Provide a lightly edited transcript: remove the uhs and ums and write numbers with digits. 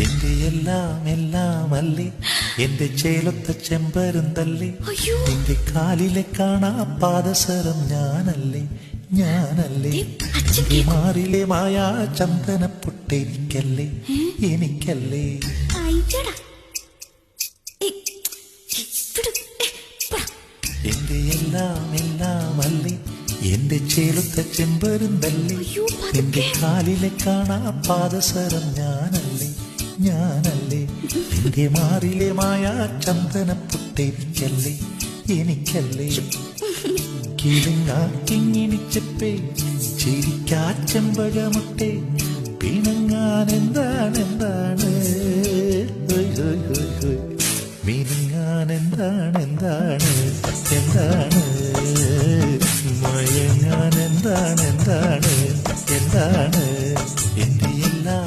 എന്റെ എല്ലാം എല്ലാം അല്ലേ എന്റെ ചേലൊത്ത ചെമ്പരുന്തല്ലേ എന്റെ കാലിലെ കാണാ പാദസരം ഞാനല്ലേ ഞാനല്ലേ എന്റെ മാറിലെ മായാ ചന്ദനപ്പൊട്ടെനിക്കല്ലേ എനിക്കല്ലേ എന്റെ എല്ലാം എല്ലാം അല്ലേ എന്റെ ചേലൊത്ത ചെമ്പരുന്തല്ലേ എന്റെ കാലിലെ കാണാ പാദസരം ഞാനല്ലേ ഞാനല്ലേ എന്റെ മാറിലെ മായാ ചന്ദനപ്പൊട്ടെനിക്കല്ലേ എനിക്കല്ലേ കിഴങ്ങാക്കിങ്ങിണിച്ചപ്പേ ചിരിക്കാച്ചമ്പഴമുട്ടെ പിണങ്ങാൻ എന്താണ്